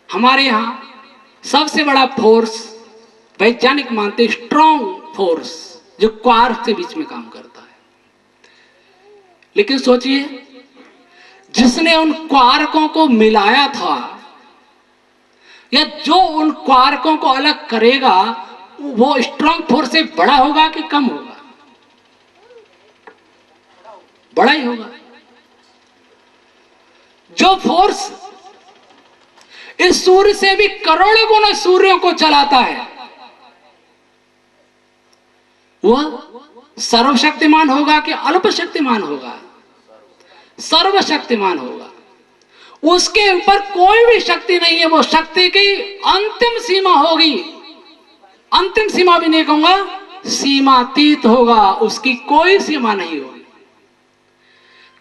हमारे यहाँ सबसे बड़ा फोर्स वैज्ञानिक मानते स्ट्रॉन्ग फोर्स जो क्वार्क के बीच में काम करता है। लेकिन सोचिए, जिसने उन क्वार्कों को मिलाया था या जो उन क्वार्कों को अलग करेगा, वो स्ट्रॉन्ग फोर्स से बड़ा होगा कि कम होगा? बड़ा ही होगा। जो फोर्स इस सूर्य से भी करोड़ों गुना सूर्यों को चलाता है, वह सर्वशक्तिमान होगा कि अल्पशक्तिमान होगा? सर्वशक्तिमान होगा। उसके ऊपर कोई भी शक्ति नहीं है। वो शक्ति की अंतिम सीमा होगी। अंतिम सीमा भी नहीं कहूंगा, सीमातीत होगा। उसकी कोई सीमा नहीं होगी।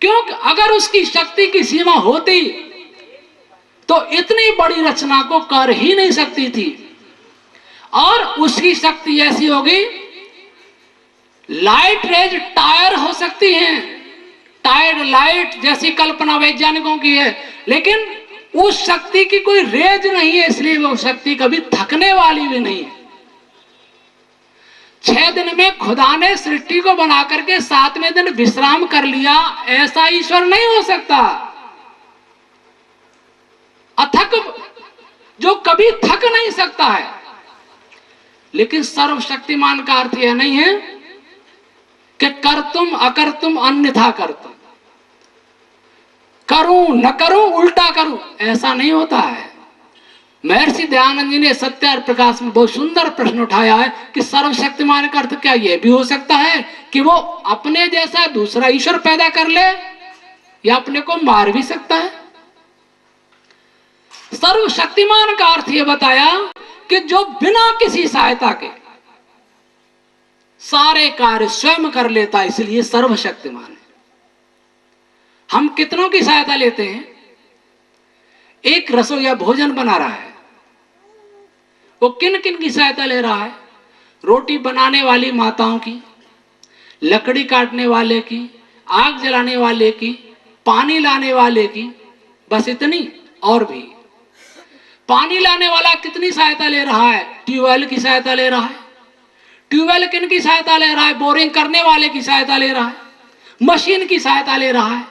क्योंकि अगर उसकी शक्ति की सीमा होती तो इतनी बड़ी रचना को कर ही नहीं सकती थी। और उसकी शक्ति ऐसी होगी, लाइट रेज टायर हो सकती हैं, टायर्ड लाइट जैसी कल्पना वैज्ञानिकों की है, लेकिन उस शक्ति की कोई रेज नहीं है, इसलिए वो शक्ति कभी थकने वाली भी नहीं है। 6 दिन में खुदा ने सृष्टि को बना करके 7वें दिन विश्राम कर लिया, ऐसा ईश्वर नहीं हो सकता। अथक, जो कभी थक नहीं सकता है। लेकिन सर्वशक्तिमान का अर्थ यह नहीं है कि कर तुम अकर तुम अन्यथा कर तुम, करूं न करूं उल्टा करूं, ऐसा नहीं होता है। महर्षि दयानंद जी ने सत्य और प्रकाश में बहुत सुंदर प्रश्न उठाया है कि सर्वशक्तिमान का अर्थ क्या यह भी हो सकता है कि वो अपने जैसा दूसरा ईश्वर पैदा कर ले या अपने को मार भी सकता है? सर्वशक्तिमान का अर्थ यह बताया कि जो बिना किसी सहायता के सारे कार्य स्वयं कर लेता है, इसलिए सर्वशक्तिमान है। हम कितनों की सहायता लेते हैं? एक रसोइया भोजन बना रहा है, वो किन किन की सहायता ले रहा है? रोटी बनाने वाली माताओं की, लकड़ी काटने वाले की, आग जलाने वाले की, पानी लाने वाले की, बस इतनी। और भी पानी लाने वाला कितनी सहायता ले रहा है? ट्यूबवेल की सहायता ले रहा है। ट्यूबवेल किन की सहायता ले रहा है? बोरिंग करने वाले की सहायता ले रहा है। मशीन की सहायता ले रहा है।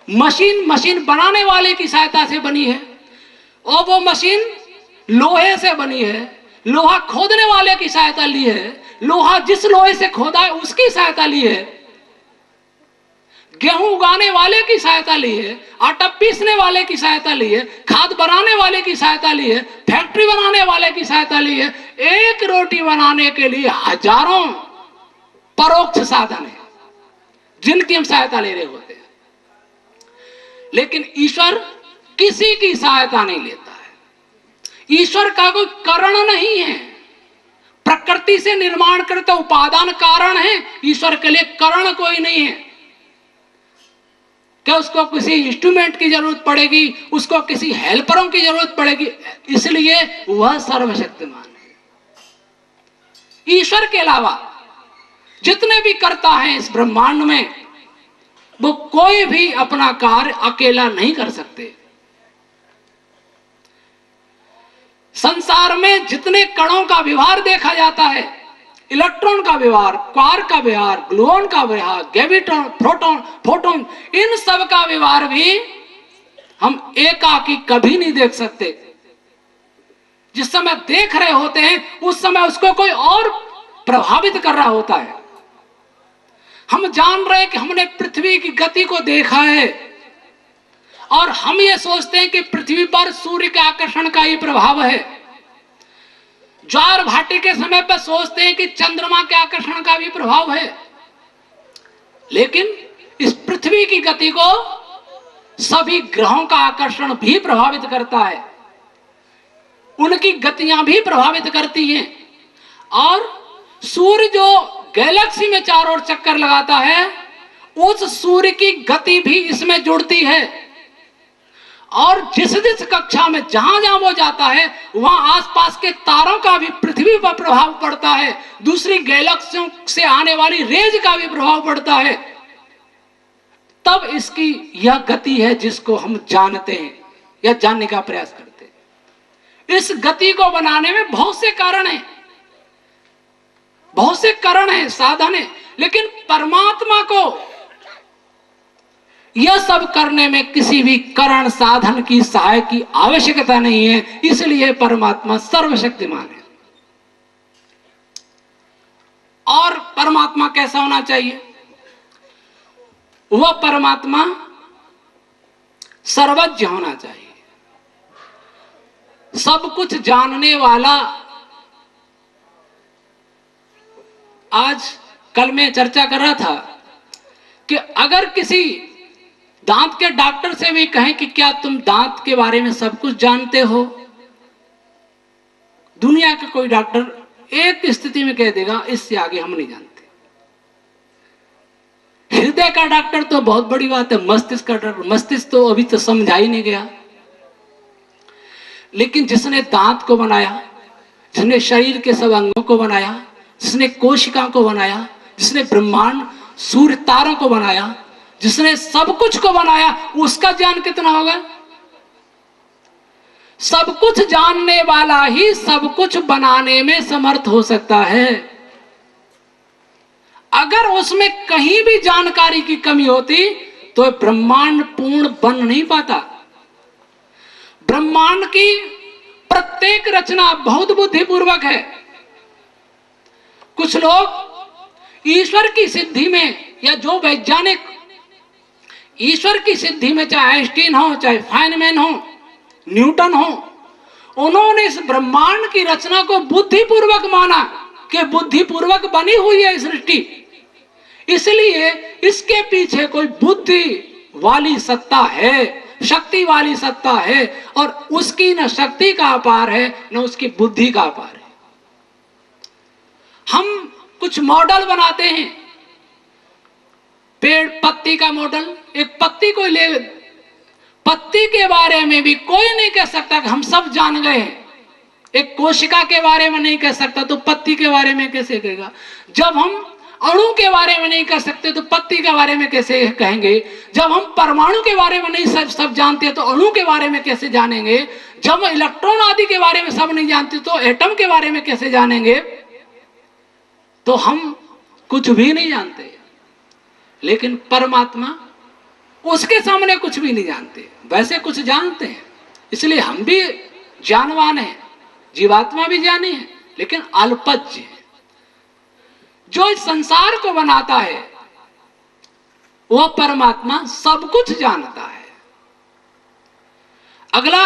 मशीन बनाने वाले की सहायता से बनी है, और वो मशीन लोहे से बनी है। लोहा खोदने वाले की सहायता ली है, लोहा जिस लोहे से खोदा है उसकी सहायता ली है। गेहूं उगाने वाले की सहायता ली है, आटा पीसने वाले की सहायता ली है, खाद बनाने वाले की सहायता ली है, फैक्ट्री बनाने वाले की सहायता ली है। एक रोटी बनाने के लिए हजारों परोक्ष साधन है जिनकी हम सहायता ले रहे होते हैं। लेकिन ईश्वर किसी की सहायता नहीं लेता है। ईश्वर का कोई कारण नहीं है। प्रकृति से निर्माण करता उपादान कारण है, ईश्वर के लिए कारण कोई नहीं है। क्या उसको किसी इंस्ट्रूमेंट की जरूरत पड़ेगी, उसको किसी हेल्परों की जरूरत पड़ेगी? इसलिए वह सर्वशक्तिमान है। ईश्वर के अलावा जितने भी करता है इस ब्रह्मांड में, वो कोई भी अपना कार्य अकेला नहीं कर सकते। संसार में जितने कणों का व्यवहार देखा जाता है, इलेक्ट्रॉन का व्यवहार, क्वार्क का व्यवहार, ग्लूऑन का व्यवहार, ग्रेविटॉन, फोटोन, इन सब का व्यवहार भी हम एकाकी कभी नहीं देख सकते। जिस समय देख रहे होते हैं उस समय उसको कोई और प्रभावित कर रहा होता है। हम जान रहे हैं कि हमने पृथ्वी की गति को देखा है, और हम ये सोचते हैं कि पृथ्वी पर सूर्य के आकर्षण का ही प्रभाव है। ज्वार भाटी के समय पर सोचते हैं कि चंद्रमा के आकर्षण का भी प्रभाव है। लेकिन इस पृथ्वी की गति को सभी ग्रहों का आकर्षण भी प्रभावित करता है, उनकी गतियां भी प्रभावित करती हैं। और सूर्य जो गैलेक्सी में चारों ओर चक्कर लगाता है, उस सूर्य की गति भी इसमें जुड़ती है। और जिस कक्षा में जहां जहां वो जाता है, वहां आसपास के तारों का भी पृथ्वी पर प्रभाव पड़ता है, दूसरी गैलेक्सियों से आने वाली रेज का भी प्रभाव पड़ता है। तब इसकी यह गति है जिसको हम जानते हैं या जानने का प्रयास करते हैं। इस गति को बनाने में बहुत से कारण हैं, बहुत से कारण हैं, साधन है, लेकिन परमात्मा को यह सब करने में किसी भी कारण साधन की सहायता की आवश्यकता नहीं है। इसलिए परमात्मा सर्वशक्तिमान है। और परमात्मा कैसा होना चाहिए? वह परमात्मा सर्वज्ञ होना चाहिए, सब कुछ जानने वाला। आज कल मैं चर्चा कर रहा था कि अगर किसी दांत के डॉक्टर से भी कहें कि क्या तुम दांत के बारे में सब कुछ जानते हो, दुनिया का कोई डॉक्टर एक स्थिति में कह देगा इससे आगे हम नहीं जानते। हृदय का डॉक्टर तो बहुत बड़ी बात है, मस्तिष्क का डॉक्टर, मस्तिष्क तो अभी तो समझा ही नहीं गया। लेकिन जिसने दांत को बनाया, जिसने शरीर के सब अंगों को बनाया, जिसने कोशिका को बनाया, जिसने ब्रह्मांड सूर्य तारों को बनाया, जिसने सब कुछ को बनाया, उसका ज्ञान कितना होगा? सब कुछ जानने वाला ही सब कुछ बनाने में समर्थ हो सकता है। अगर उसमें कहीं भी जानकारी की कमी होती तो ब्रह्मांड पूर्ण बन नहीं पाता। ब्रह्मांड की प्रत्येक रचना बहुत बुद्धिपूर्वक है। कुछ लोग ईश्वर की सिद्धि में, या जो वैज्ञानिक ईश्वर की सिद्धि में, चाहे आइंस्टीन हो, चाहे फाइनमैन हो, न्यूटन हो, उन्होंने इस ब्रह्मांड की रचना को बुद्धिपूर्वक माना कि बुद्धिपूर्वक बनी हुई है सृष्टि, इसलिए इसके पीछे कोई बुद्धि वाली सत्ता है, शक्ति वाली सत्ता है, और उसकी न शक्ति का अपार है न उसकी बुद्धि का अपार है। हम कुछ मॉडल बनाते हैं, पेड़ पत्ती का मॉडल, एक पत्ती को ले, पत्ती के बारे में भी कोई नहीं कह सकता कि हम सब जान गए हैं। एक कोशिका के बारे में नहीं कह सकता तो पत्ती के बारे में कैसे कहेगा? जब हम अणु के बारे में नहीं कह सकते तो पत्ती के बारे में कैसे कहेंगे? जब हम परमाणु के बारे में नहीं सब जानते तो अणु के बारे में कैसे जानेंगे? जब इलेक्ट्रॉन आदि के बारे में सब नहीं जानते तो एटम के बारे में कैसे जानेंगे? तो हम कुछ भी नहीं जानते। लेकिन परमात्मा, उसके सामने कुछ भी नहीं जानते, वैसे कुछ जानते हैं। इसलिए हम भी ज्ञानवान हैं, जीवात्मा भी ज्ञानी है, लेकिन अल्पज्ञ है। जो इस संसार को बनाता है वह परमात्मा सब कुछ जानता है। अगला,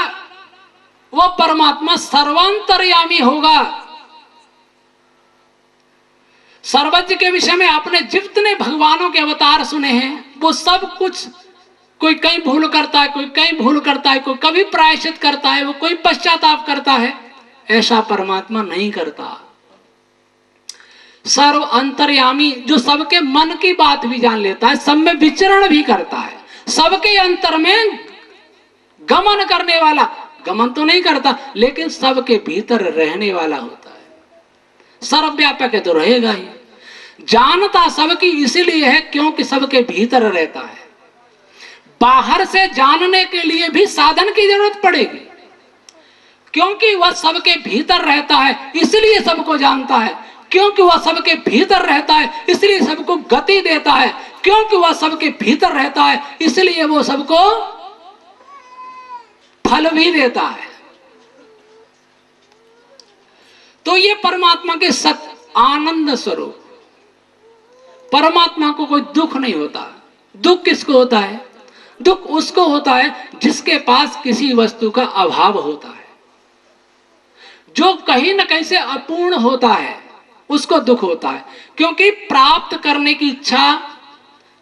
वह परमात्मा सर्वांतर्यामी होगा। सर्वज्ञ के विषय में आपने जितने भगवानों के अवतार सुने हैं वो सब कुछ, कोई कहीं भूल करता है, कोई कहीं भूल करता है, कोई कभी प्रायश्चित करता है, वो कोई पश्चाताप करता है, ऐसा परमात्मा नहीं करता। सर्व अंतर्यामी, जो सबके मन की बात भी जान लेता है, सब में विचरण भी करता है, सबके अंतर में गमन करने वाला, गमन तो नहीं करता लेकिन सबके भीतर रहने वाला होता है। सर्वव्यापक है तो रहेगा ही, जानता सबकी इसलिए है क्योंकि सबके भीतर रहता है। बाहर से जानने के लिए भी साधन की जरूरत पड़ेगी, क्योंकि वह सबके भीतर रहता है इसलिए सबको जानता है, क्योंकि वह सबके भीतर रहता है इसलिए सबको गति देता है, क्योंकि वह सबके भीतर रहता है इसलिए वो सबको फल भी देता है। तो ये परमात्मा के सत आनंद स्वरूप। परमात्मा को कोई दुख नहीं होता। दुख किसको होता है? दुख उसको होता है जिसके पास किसी वस्तु का अभाव होता है, जो कहीं न कहीं से अपूर्ण होता है, उसको दुख होता है। क्योंकि प्राप्त करने की इच्छा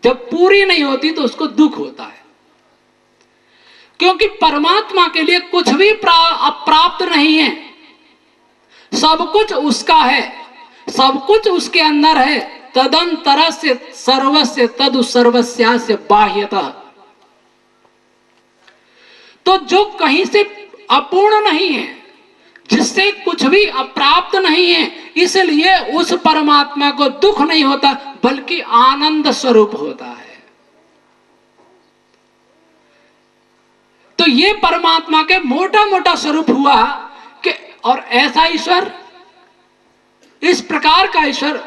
जब पूरी नहीं होती तो उसको दुख होता है। क्योंकि परमात्मा के लिए कुछ भी अप्राप्त नहीं है, सब कुछ उसका है, सब कुछ उसके अंदर है। तदंतरस्य सर्वस्य तदु सर्वस्यास्य बाह्यतः। तो जो कहीं से अपूर्ण नहीं है, जिससे कुछ भी अप्राप्त नहीं है, इसलिए उस परमात्मा को दुख नहीं होता बल्कि आनंद स्वरूप होता है। तो ये परमात्मा के मोटा मोटा स्वरूप हुआ और ऐसा ईश्वर, इस प्रकार का ईश्वर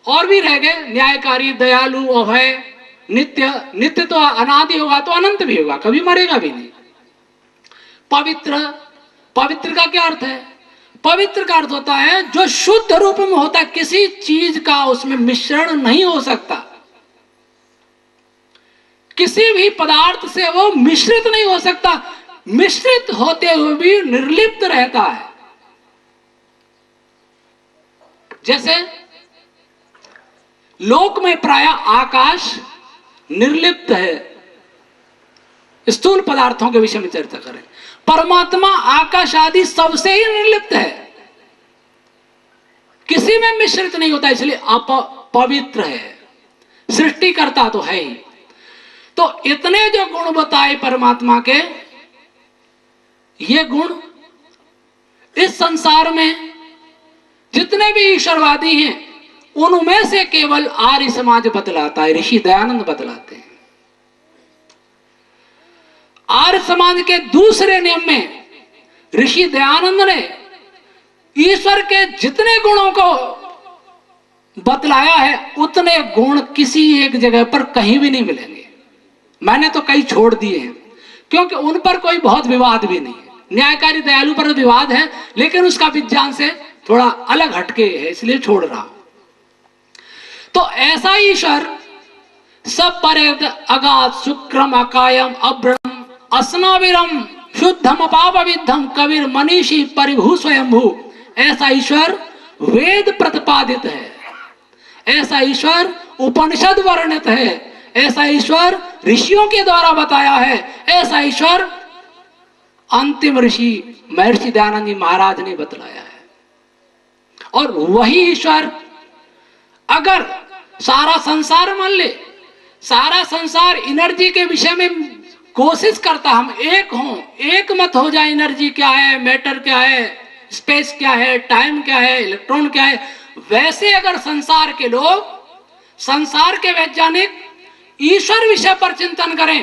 और भी रह गए, न्यायकारी, दयालु, अभय, नित्य। नित्य तो अनादि होगा तो अनंत भी होगा, कभी मरेगा भी नहीं। पवित्र, पवित्र का क्या अर्थ है? पवित्र का अर्थ होता है जो शुद्ध रूप में होता है, किसी चीज का उसमें मिश्रण नहीं हो सकता, किसी भी पदार्थ से वो मिश्रित नहीं हो सकता, मिश्रित होते हुए भी निर्लिप्त रहता है। जैसे लोक में प्राय आकाश निर्लिप्त है, स्थूल पदार्थों के विषय में चर्चा करें, परमात्मा आकाश आदि सबसे ही निर्लिप्त है, किसी में मिश्रित नहीं होता, इसलिए पवित्र है, सृष्टिकर्ता तो है ही। तो इतने जो गुण बताए परमात्मा के, ये गुण इस संसार में जितने भी ईश्वरवादी हैं उनमें से केवल आर्य समाज बतलाता है, ऋषि दयानंद बतलाते हैं। आर्य समाज के दूसरे नियम में ऋषि दयानंद ने ईश्वर के जितने गुणों को बतलाया है उतने गुण किसी एक जगह पर कहीं भी नहीं मिलेंगे। मैंने तो कई छोड़ दिए हैं क्योंकि उन पर कोई बहुत विवाद भी नहीं है। न्यायकारी, दयालु पर विवाद है लेकिन उसका विज्ञान से थोड़ा अलग हटके है, इसलिए छोड़ रहा। तो ऐसा ईश्वर सब परेद अगाध शुक्रम अकायम अभ्रम असनाविरम शुद्धम अपाप विद्धम कबीर मनीषी परिभू स्वयंभू, ऐसा ईश्वर वेद प्रतिपादित है, ऐसा ईश्वर उपनिषद वर्णित है, ऐसा ईश्वर ऋषियों के द्वारा बताया है, ऐसा ईश्वर अंतिम ऋषि महर्षि दयानंद जी महाराज ने बतलाया है। और वही ईश्वर अगर सारा संसार मान ले, सारा संसार एनर्जी के विषय में कोशिश करता, हम एक हों, एक मत हो जाए, एनर्जी क्या है, मैटर क्या है, स्पेस क्या है, टाइम क्या है, इलेक्ट्रॉन क्या है, वैसे अगर संसार के लोग, संसार के वैज्ञानिक ईश्वर विषय पर चिंतन करें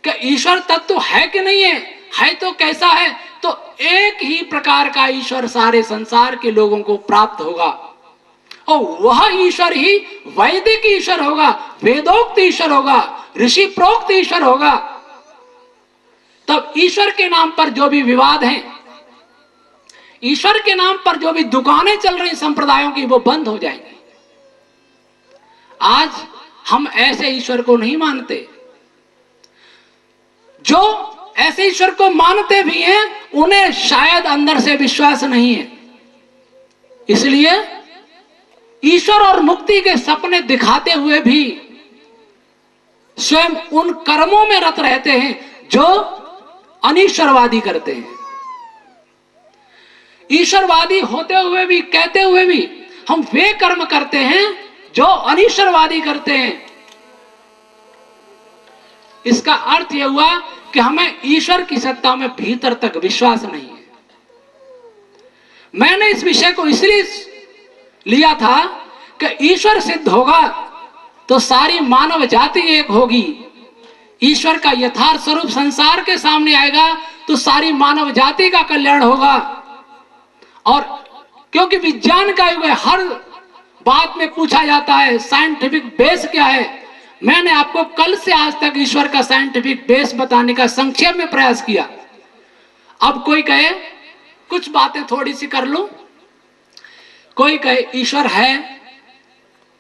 कि ईश्वर तत्व है कि नहीं है तो कैसा है, तो एक ही प्रकार का ईश्वर सारे संसार के लोगों को प्राप्त होगा और वह ईश्वर ही वैदिक ईश्वर होगा, वेदोक्त ईश्वर होगा, ऋषि प्रोक्त ईश्वर होगा। तब ईश्वर के नाम पर जो भी विवाद हैं, ईश्वर के नाम पर जो भी दुकानें चल रही संप्रदायों की, वो बंद हो जाएंगी। आज हम ऐसे ईश्वर को नहीं मानते, जो ऐसे ईश्वर को मानते भी हैं उन्हें शायद अंदर से विश्वास नहीं है, इसलिए ईश्वर और मुक्ति के सपने दिखाते हुए भी स्वयं उन कर्मों में रत रहते हैं जो अनीश्वरवादी करते हैं। ईश्वरवादी होते हुए भी, कहते हुए भी हम वे कर्म करते हैं जो अनीश्वरवादी करते हैं। इसका अर्थ यह हुआ कि हमें ईश्वर की सत्ता में भीतर तक विश्वास नहीं है। मैंने इस विषय को इसलिए लिया था कि ईश्वर सिद्ध होगा तो सारी मानव जाति एक होगी, ईश्वर का यथार्थ स्वरूप संसार के सामने आएगा तो सारी मानव जाति का कल्याण होगा। और क्योंकि विज्ञान का युग है, हर बात में पूछा जाता है साइंटिफिक बेस क्या है, मैंने आपको कल से आज तक ईश्वर का साइंटिफिक बेस बताने का संक्षेप में प्रयास किया। अब कोई कहे कुछ बातें थोड़ी सी कर लूं, कोई कहे ईश्वर है,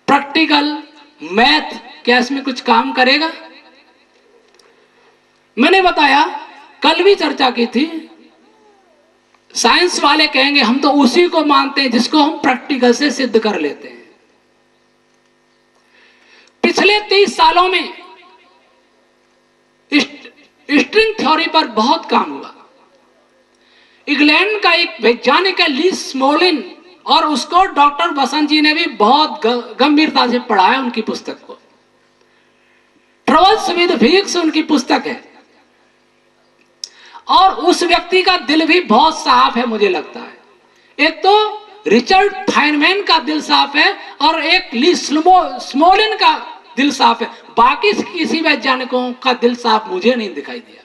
प्रैक्टिकल मैथ क्या इसमें कुछ काम करेगा? मैंने बताया, कल भी चर्चा की थी, साइंस वाले कहेंगे हम तो उसी को मानते हैं जिसको हम प्रैक्टिकल से सिद्ध कर लेते हैं। पिछले 30 सालों में स्ट्रिंग थ्योरी पर बहुत काम हुआ। इंग्लैंड का एक वैज्ञानिक है ली स्मोलिन, और उसको डॉक्टर बसंत जी ने भी बहुत गंभीरता से पढ़ा है, उनकी पुस्तक को। ट्रवल्स विद फिजिक्स उनकी पुस्तक है, और उस व्यक्ति का दिल भी बहुत साफ है मुझे लगता है। एक तो रिचर्ड फाइनमैन का दिल साफ है और एक ली स्मोलिन का दिल साफ है, बाकी किसी वैज्ञानिकों का दिल साफ मुझे नहीं दिखाई दिया।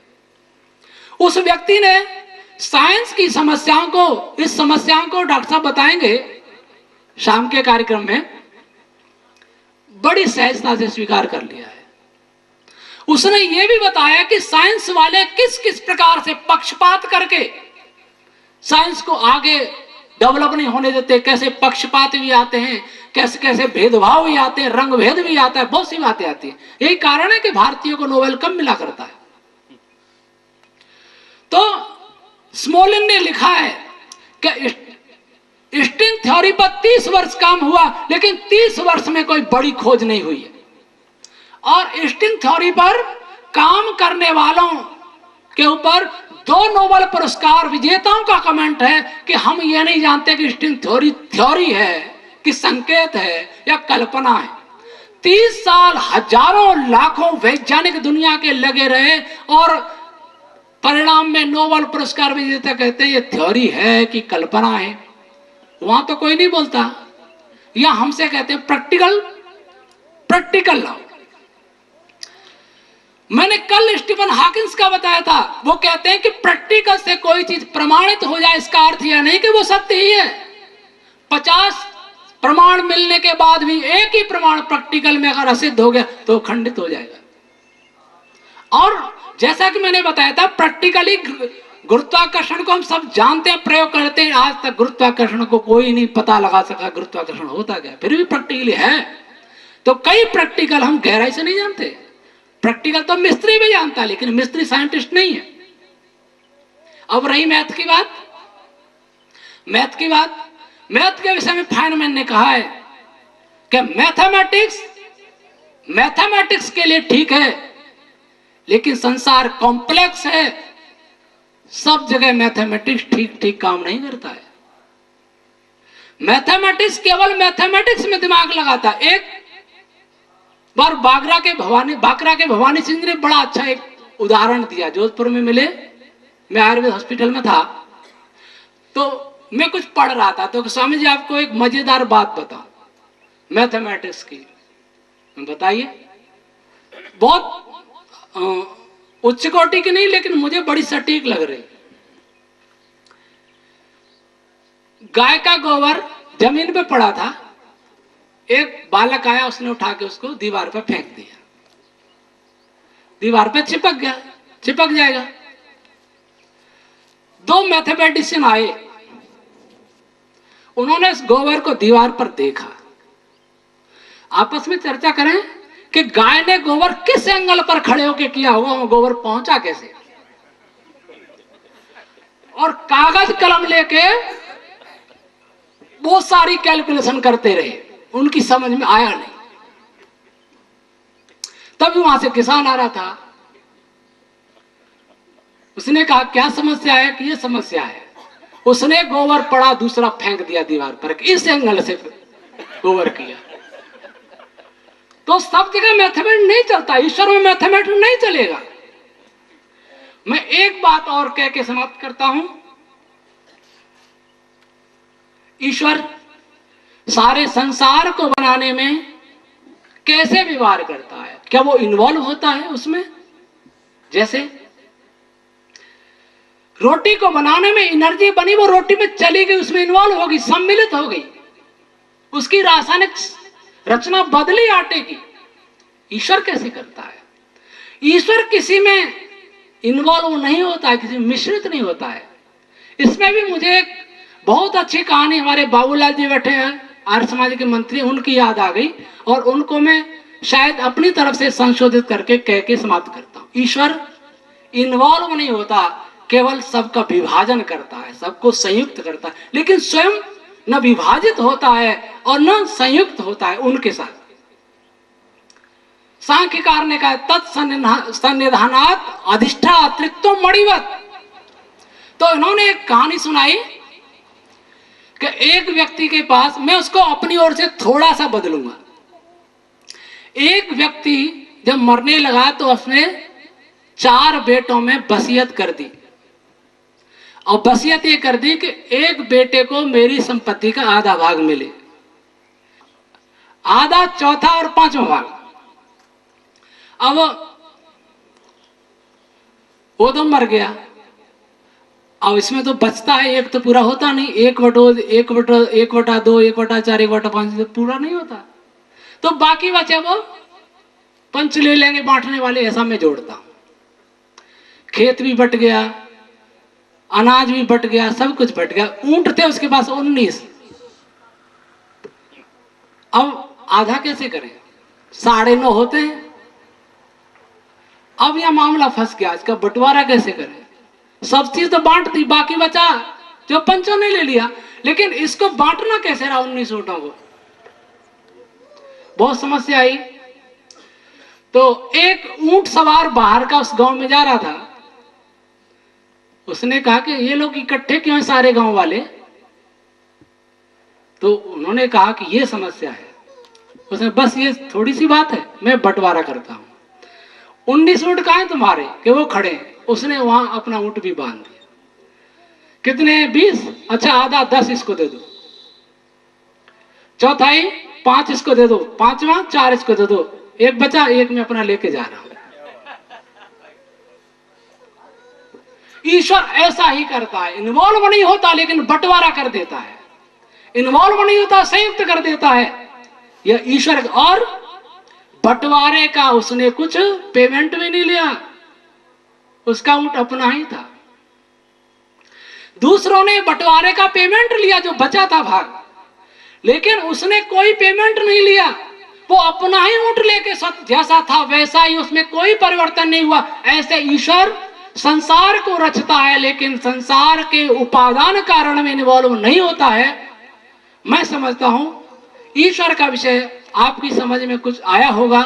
उस व्यक्ति ने साइंस की समस्याओं को, इस समस्याओं को डॉक्टर साहब बताएंगे शाम के कार्यक्रम में, बड़ी सहजता से स्वीकार कर लिया है। उसने यह भी बताया कि साइंस वाले किस किस प्रकार से पक्षपात करके साइंस को आगे डेवलप नहीं होने देते, कैसे पक्षपात भी आते हैं, कैसे कैसे भेदभाव भी आते हैं, रंग भेद भी आता है, बहुत सी बातें आती हैं। यही कारण है कि भारतीयों को नोबेल कम मिला करता है। तो स्मोलिन ने लिखा है कि स्ट्रिंग थ्योरी पर 30 वर्ष काम हुआ, लेकिन 30 वर्ष में कोई बड़ी खोज नहीं हुई है। और स्ट्रिंग थ्योरी पर काम करने वालों के ऊपर 2 नोबेल पुरस्कार विजेताओं का कमेंट है कि हम ये नहीं जानते कि स्ट्रिंग थ्योरी है कि संकेत है या कल्पना है। 30 साल हजारों लाखों वैज्ञानिक दुनिया के लगे रहे और परिणाम में नोबेल पुरस्कार विजेता कहते हैं ये थ्योरी है कि कल्पना है। वहां तो कोई नहीं बोलता। या हमसे कहते हैं प्रैक्टिकल लाओ। मैंने कल स्टीफन हॉकिंस का बताया था, वो कहते हैं कि प्रैक्टिकल से कोई चीज प्रमाणित हो जाए इसका अर्थ यह नहीं कि वो सत्य ही है। 50 प्रमाण मिलने के बाद भी एक ही प्रमाण प्रैक्टिकल में अगर असिद्ध हो गया तो खंडित हो जाएगा। और जैसा कि मैंने बताया था, प्रैक्टिकली गुरुत्वाकर्षण को हम सब जानते हैं, प्रयोग करते हैं। आज तक गुरुत्वाकर्षण को कोई नहीं पता लगा सका गुरुत्वाकर्षण होता क्या, फिर भी प्रैक्टिकली है। तो कई प्रैक्टिकल हम गहराई से नहीं जानते। प्रैक्टिकल तो मिस्त्री भी जानता है, लेकिन मिस्त्री साइंटिस्ट नहीं है। अब रही मैथ की बात। मैथ के विषय में फाइनमैन ने कहा है कि मैथमेटिक्स के लिए ठीक है, लेकिन संसार कॉम्प्लेक्स है, सब जगह मैथमेटिक्स ठीक काम नहीं करता है। मैथमेटिक्स केवल मैथमेटिक्स में दिमाग लगाता है। एक बार बाकरा के भवानी सिंह ने बड़ा अच्छा एक उदाहरण दिया। जोधपुर में मिले, मैं आयुर्वेद हॉस्पिटल में था, तो मैं कुछ पढ़ रहा था, तो स्वामी जी आपको एक मजेदार बात बताऊं मैथमेटिक्स की। बताइए। बहुत उच्च कोटि की नहीं, लेकिन मुझे बड़ी सटीक लग रही। गाय का गोबर जमीन पे पड़ा था, एक बालक आया, उसने उठा के उसको दीवार पर फेंक दिया। दीवार पे चिपक जाएगा। 2 मैथमेटिशियन आए, उन्होंने इस गोबर को दीवार पर देखा, आपस में चर्चा करें कि गाय ने गोबर किस एंगल पर खड़े होकर किया होगा, वो गोबर पहुंचा कैसे। और कागज कलम लेके बहुत सारी कैलकुलेशन करते रहे, उनकी समझ में आया नहीं। तभी वहां से किसान आ रहा था, उसने कहा क्या समस्या है कि ये समस्या है। उसने गोबर पड़ा दूसरा फेंक दिया दीवार पर, इस एंगल से गोबर किया। तो सब जगह मैथमेटिक्स नहीं चलता, ईश्वर में मैथमेटिक्स नहीं चलेगा। मैं एक बात और कह के समाप्त करता हूं। ईश्वर सारे संसार को बनाने में कैसे व्यवहार करता है? क्या वो इन्वॉल्व होता है उसमें? जैसे रोटी को बनाने में एनर्जी बनी, वो रोटी में चली गई, उसमें इन्वॉल्व होगी, सम्मिलित हो गई, उसकी रासायनिक रचना बदली आटे की। ईश्वर कैसे करता है? ईश्वर किसी में इन्वॉल्व नहीं होता है, किसी में मिश्रित नहीं होता है। इसमें भी मुझे एक बहुत अच्छी कहानी, हमारे बाबूलाल जी बैठे हैं, आर्य समाज के मंत्री, उनकी याद आ गई और उनको मैं शायद अपनी तरफ से संशोधित करके कह के समाप्त करता हूं। ईश्वर इन्वॉल्व नहीं होता, केवल सबका विभाजन करता है, सबको संयुक्त करता है, लेकिन स्वयं न विभाजित होता है और न संयुक्त होता है उनके साथ। सांख्यकार ने कहा तत्सन्निधानात् अधिष्ठातृत्व मणिवत। तो इन्होंने एक कहानी सुनाई कि एक व्यक्ति के पास, मैं उसको अपनी ओर से थोड़ा सा बदलूंगा। एक व्यक्ति जब मरने लगा तो उसने 4 बेटों में वसीयत कर दी, और वसीयत ये कर दी कि एक बेटे को मेरी संपत्ति का आधा भाग मिले, आधा, चौथा और 5वां भाग। अब वो तो मर गया, अब इसमें तो बचता है, एक तो पूरा होता नहीं, 1/2, 1/4, 1/5 तो पूरा नहीं होता, तो बाकी बचे वो पंच ले लेंगे बांटने वाले। ऐसा मैं जोड़ता हूं, खेत भी बट गया, अनाज भी बट गया, सब कुछ बट गया। ऊंट थे उसके पास 19, अब आधा कैसे करें, 9.5 होते हैं। अब यह मामला फंस गया, इसका बंटवारा कैसे करें। सब चीज तो बांट दी, बाकी बचा जो पंचों ने ले लिया, लेकिन इसको बांटना कैसे रहा 19 ऊंटों को, बहुत समस्या आई। तो एक ऊंट सवार बाहर का उस गांव में जा रहा था, उसने कहा कि ये लोग इकट्ठे क्यों हैं सारे गांव वाले। तो उन्होंने कहा कि ये समस्या है। उसने बस ये थोड़ी सी बात है, मैं बंटवारा करता हूं। 19 ऊंट कहां हैं तुम्हारे कि वो खड़े हैं। उसने वहां अपना ऊंट भी बांध दिया। कितने, 20, अच्छा आधा 10 इसको दे दो, चौथाई 5 इसको दे दो, 5वां 4 इसको दे दो, एक बचा, एक में अपना लेके जा रहा हूं। ईश्वर ऐसा ही करता है, इन्वॉल्व नहीं होता लेकिन बंटवारा कर देता है, इन्वॉल्व नहीं होता संयुक्त कर देता है यह ईश्वर। और बंटवारे का उसने कुछ पेमेंट भी नहीं लिया, उसका ऊंट अपना ही था। दूसरों ने बंटवारे का पेमेंट लिया, जो बचा था भाग, लेकिन उसने कोई पेमेंट नहीं लिया, वो अपना ही ऊंट लेके जैसा था वैसा ही, उसमें कोई परिवर्तन नहीं हुआ। ऐसे ईश्वर संसार को रचता है लेकिन संसार के उपादान कारण में इन्वॉल्व नहीं होता है। मैं समझता हूं ईश्वर का विषय आपकी समझ में कुछ आया होगा।